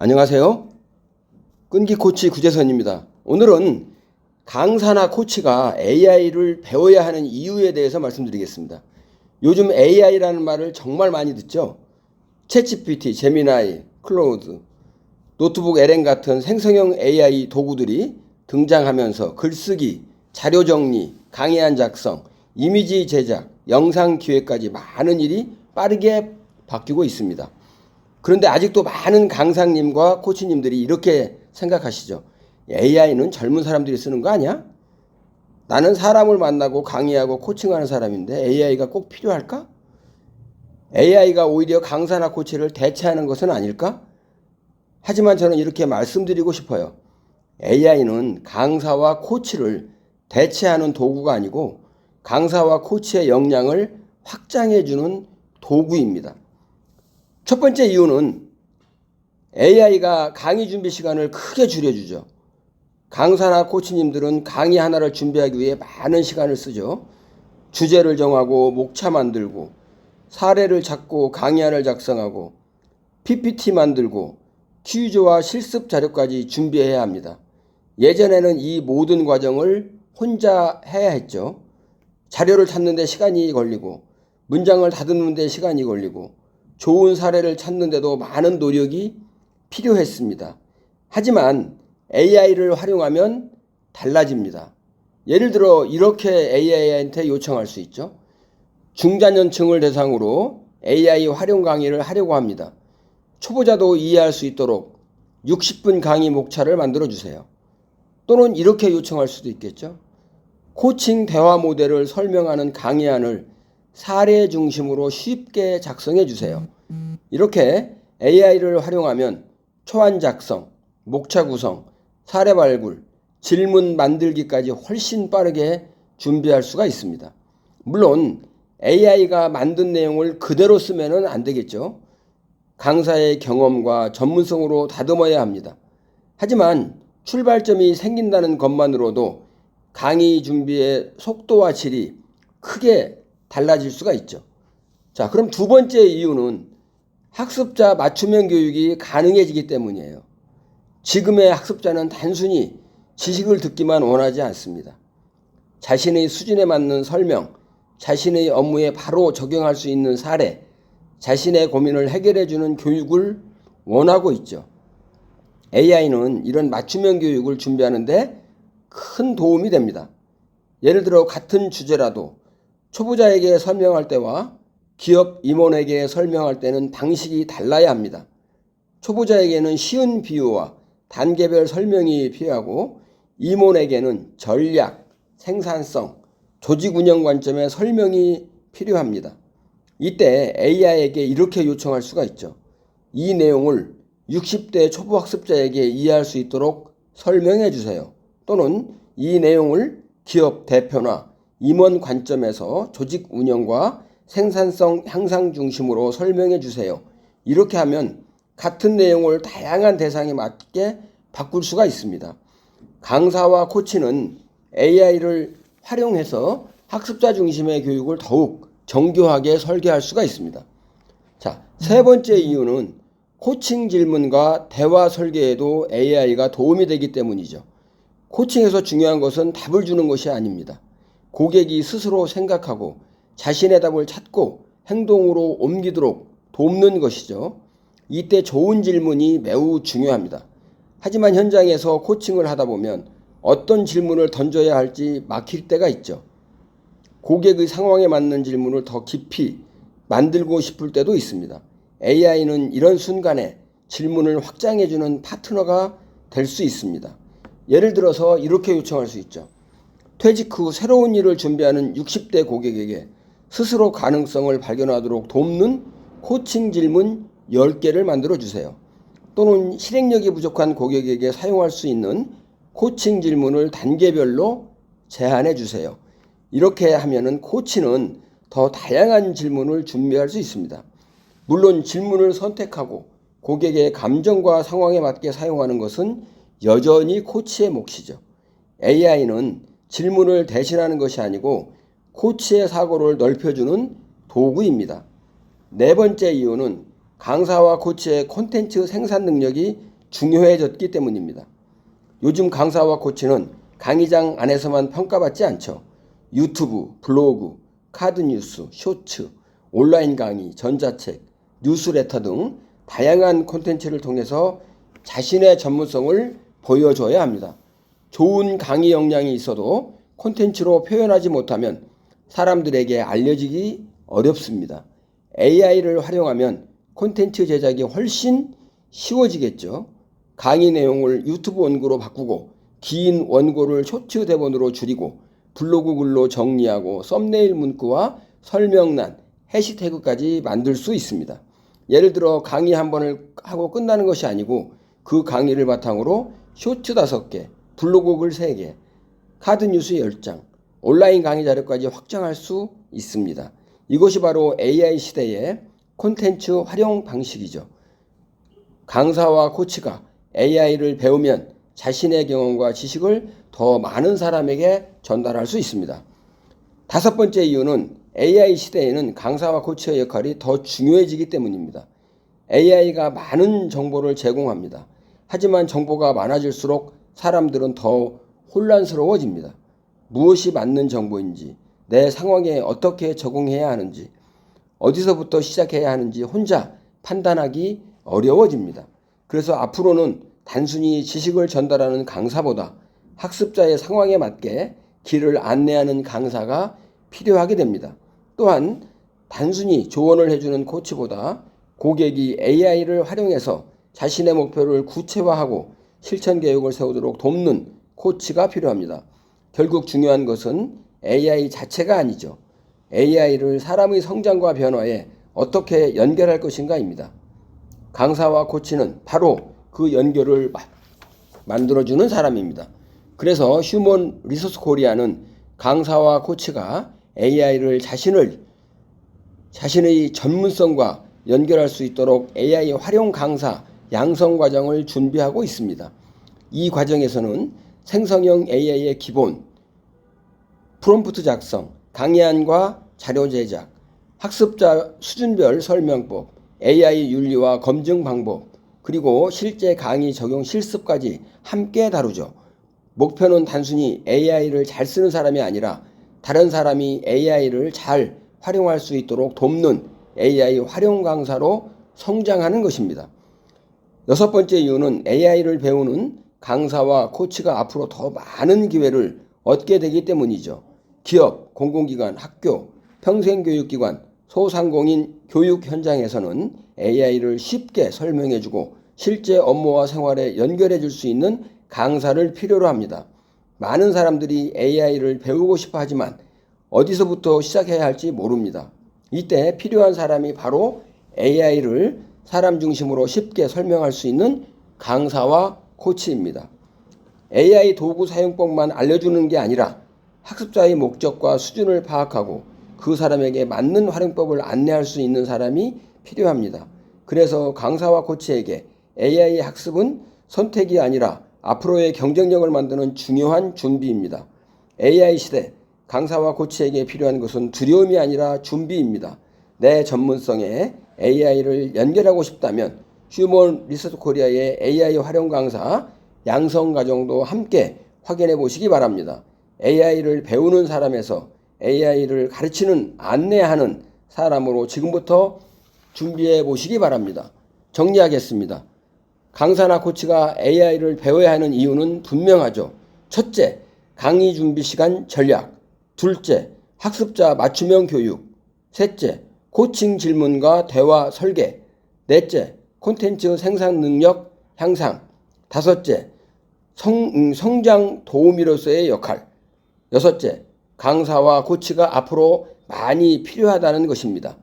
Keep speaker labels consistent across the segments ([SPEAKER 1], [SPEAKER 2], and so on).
[SPEAKER 1] 안녕하세요. 끈기 코치 구재선입니다. 오늘은 강사나 코치가 AI를 배워야 하는 이유에 대해서 말씀드리겠습니다. 요즘 AI라는 말을 정말 많이 듣죠. 챗GPT, 제미나이, 클로우드, 노트북 LM 같은 생성형 AI 도구들이 등장하면서 글쓰기, 자료 정리, 강의안 작성, 이미지 제작, 영상 기획까지 많은 일이 빠르게 바뀌고 있습니다. 그런데 아직도 많은 강사님과 코치님들이 이렇게 생각하시죠. AI는 젊은 사람들이 쓰는 거 아니야? 나는 사람을 만나고 강의하고 코칭하는 사람인데 AI가 꼭 필요할까? AI가 오히려 강사나 코치를 대체하는 것은 아닐까? 하지만 저는 이렇게 말씀드리고 싶어요. AI는 강사와 코치를 대체하는 도구가 아니고 강사와 코치의 역량을 확장해주는 도구입니다. 첫 번째 이유는 AI가 강의 준비 시간을 크게 줄여주죠. 강사나 코치님들은 강의 하나를 준비하기 위해 많은 시간을 쓰죠. 주제를 정하고 목차 만들고 사례를 찾고 강의안을 작성하고 PPT 만들고 퀴즈와 실습 자료까지 준비해야 합니다. 예전에는 이 모든 과정을 혼자 해야 했죠. 자료를 찾는 데 시간이 걸리고 문장을 다듬는 데 시간이 걸리고 좋은 사례를 찾는데도 많은 노력이 필요했습니다. 하지만 AI를 활용하면 달라집니다. 예를 들어 이렇게 AI한테 요청할 수 있죠. 중장년층을 대상으로 AI 활용 강의를 하려고 합니다. 초보자도 이해할 수 있도록 60분 강의 목차를 만들어 주세요. 또는 이렇게 요청할 수도 있겠죠. 코칭 대화 모델을 설명하는 강의안을 사례 중심으로 쉽게 작성해 주세요. 이렇게 AI를 활용하면 초안 작성, 목차 구성, 사례 발굴, 질문 만들기까지 훨씬 빠르게 준비할 수가 있습니다. 물론 AI가 만든 내용을 그대로 쓰면 안 되겠죠. 강사의 경험과 전문성으로 다듬어야 합니다. 하지만 출발점이 생긴다는 것만으로도 강의 준비의 속도와 질이 크게 달라질 수가 있죠. 자, 그럼 두 번째 이유는 학습자 맞춤형 교육이 가능해지기 때문이에요. 지금의 학습자는 단순히 지식을 듣기만 원하지 않습니다. 자신의 수준에 맞는 설명, 자신의 업무에 바로 적용할 수 있는 사례, 자신의 고민을 해결해주는 교육을 원하고 있죠. AI는 이런 맞춤형 교육을 준비하는데 큰 도움이 됩니다. 예를 들어 같은 주제라도 초보자에게 설명할 때와 기업 임원에게 설명할 때는 방식이 달라야 합니다. 초보자에게는 쉬운 비유와 단계별 설명이 필요하고 임원에게는 전략, 생산성, 조직 운영 관점의 설명이 필요합니다. 이때 AI에게 이렇게 요청할 수가 있죠. 이 내용을 60대 초보 학습자에게 이해할 수 있도록 설명해 주세요. 또는 이 내용을 기업 대표나 임원 관점에서 조직 운영과 생산성 향상 중심으로 설명해 주세요. 이렇게 하면 같은 내용을 다양한 대상에 맞게 바꿀 수가 있습니다. 강사와 코치는 AI를 활용해서 학습자 중심의 교육을 더욱 정교하게 설계할 수가 있습니다. 자, 세 번째 이유는 코칭 질문과 대화 설계에도 AI가 도움이 되기 때문이죠. 코칭에서 중요한 것은 답을 주는 것이 아닙니다. 고객이 스스로 생각하고 자신의 답을 찾고 행동으로 옮기도록 돕는 것이죠. 이때 좋은 질문이 매우 중요합니다. 하지만 현장에서 코칭을 하다 보면 어떤 질문을 던져야 할지 막힐 때가 있죠. 고객의 상황에 맞는 질문을 더 깊이 만들고 싶을 때도 있습니다. AI는 이런 순간에 질문을 확장해주는 파트너가 될 수 있습니다. 예를 들어서 이렇게 요청할 수 있죠. 퇴직 후 새로운 일을 준비하는 60대 고객에게 스스로 가능성을 발견하도록 돕는 코칭 질문 10개를 만들어 주세요. 또는 실행력이 부족한 고객에게 사용할 수 있는 코칭 질문을 단계별로 제안해 주세요. 이렇게 하면은 코치는 더 다양한 질문을 준비할 수 있습니다. 물론 질문을 선택하고 고객의 감정과 상황에 맞게 사용하는 것은 여전히 코치의 몫이죠. AI는 질문을 대신하는 것이 아니고 코치의 사고를 넓혀주는 도구입니다. 네 번째 이유는 강사와 코치의 콘텐츠 생산 능력이 중요해졌기 때문입니다. 요즘 강사와 코치는 강의장 안에서만 평가받지 않죠. 유튜브, 블로그, 카드뉴스, 쇼츠, 온라인 강의, 전자책, 뉴스레터 등 다양한 콘텐츠를 통해서 자신의 전문성을 보여줘야 합니다. 좋은 강의 역량이 있어도 콘텐츠로 표현하지 못하면 사람들에게 알려지기 어렵습니다. AI를 활용하면 콘텐츠 제작이 훨씬 쉬워지겠죠. 강의 내용을 유튜브 원고로 바꾸고 긴 원고를 쇼츠 대본으로 줄이고 블로그 글로 정리하고 썸네일 문구와 설명란, 해시태그까지 만들 수 있습니다. 예를 들어 강의 한 번을 하고 끝나는 것이 아니고 그 강의를 바탕으로 쇼츠 5개, 블로그 글 3개, 카드 뉴스 10장, 온라인 강의 자료까지 확장할 수 있습니다. 이것이 바로 AI 시대의 콘텐츠 활용 방식이죠. 강사와 코치가 AI를 배우면 자신의 경험과 지식을 더 많은 사람에게 전달할 수 있습니다. 5번째 이유는 AI 시대에는 강사와 코치의 역할이 더 중요해지기 때문입니다. AI가 많은 정보를 제공합니다. 하지만 정보가 많아질수록 사람들은 더 혼란스러워집니다. 무엇이 맞는 정보인지, 내 상황에 어떻게 적응해야 하는지, 어디서부터 시작해야 하는지 혼자 판단하기 어려워집니다. 그래서 앞으로는 단순히 지식을 전달하는 강사보다 학습자의 상황에 맞게 길을 안내하는 강사가 필요하게 됩니다. 또한 단순히 조언을 해주는 코치보다 고객이 AI를 활용해서 자신의 목표를 구체화하고 실천 계획을 세우도록 돕는 코치가 필요합니다. 결국 중요한 것은 AI 자체가 아니죠. AI를 사람의 성장과 변화에 어떻게 연결할 것인가입니다. 강사와 코치는 바로 그 연결을 만들어주는 사람입니다. 그래서 휴먼 리소스 코리아는 강사와 코치가 AI를 자신의 전문성과 연결할 수 있도록 AI 활용 강사 양성 과정을 준비하고 있습니다. 이 과정에서는 생성형 AI의 기본, 프롬프트 작성, 강의안과 자료 제작, 학습자 수준별 설명법, AI 윤리와 검증 방법, 그리고 실제 강의 적용 실습까지 함께 다루죠. 목표는 단순히 AI를 잘 쓰는 사람이 아니라 다른 사람이 AI를 잘 활용할 수 있도록 돕는 AI 활용 강사로 성장하는 것입니다. 6번째 이유는 AI를 배우는 강사와 코치가 앞으로 더 많은 기회를 얻게 되기 때문이죠. 기업, 공공기관, 학교, 평생교육기관, 소상공인 교육 현장에서는 AI를 쉽게 설명해주고 실제 업무와 생활에 연결해 줄 수 있는 강사를 필요로 합니다. 많은 사람들이 AI를 배우고 싶어 하지만 어디서부터 시작해야 할지 모릅니다. 이때 필요한 사람이 바로 AI를 사람 중심으로 쉽게 설명할 수 있는 강사와 코치입니다. AI 도구 사용법만 알려주는 게 아니라 학습자의 목적과 수준을 파악하고 그 사람에게 맞는 활용법을 안내할 수 있는 사람이 필요합니다. 그래서 강사와 코치에게 AI 학습은 선택이 아니라 앞으로의 경쟁력을 만드는 중요한 준비입니다. AI 시대, 강사와 코치에게 필요한 것은 두려움이 아니라 준비입니다. 내 전문성에 AI를 연결하고 싶다면 휴먼 리소스 코리아의 AI 활용 강사 양성 과정도 함께 확인해 보시기 바랍니다. AI를 배우는 사람에서 AI를 가르치는, 안내하는 사람으로 지금부터 준비해 보시기 바랍니다. 정리하겠습니다. 강사나 코치가 AI를 배워야 하는 이유는 분명하죠. 첫째, 강의 준비 시간 전략. 둘째, 학습자 맞춤형 교육. 셋째, 코칭 질문과 대화 설계. 넷째, 콘텐츠 생산 능력 향상. 다섯째, 성장 도우미로서의 역할. 여섯째, 강사와 코치가 앞으로 많이 필요하다는 것입니다.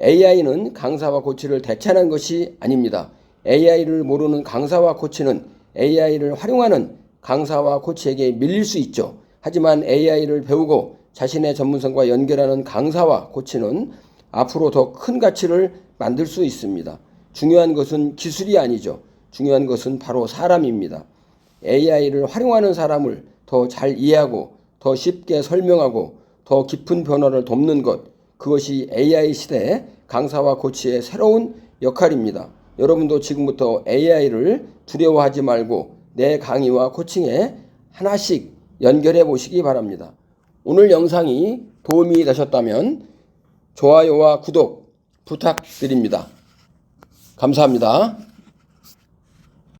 [SPEAKER 1] AI는 강사와 코치를 대체하는 것이 아닙니다. AI를 모르는 강사와 코치는 AI를 활용하는 강사와 코치에게 밀릴 수 있죠. 하지만 AI를 배우고 자신의 전문성과 연결하는 강사와 코치는 앞으로 더 큰 가치를 만들 수 있습니다. 중요한 것은 기술이 아니죠. 중요한 것은 바로 사람입니다. AI를 활용하는 사람을 더 잘 이해하고 더 쉽게 설명하고 더 깊은 변화를 돕는 것, 그것이 AI 시대의 강사와 코치의 새로운 역할입니다. 여러분도 지금부터 AI를 두려워하지 말고 내 강의와 코칭에 하나씩 연결해 보시기 바랍니다. 오늘 영상이 도움이 되셨다면 좋아요와 구독 부탁드립니다. 감사합니다.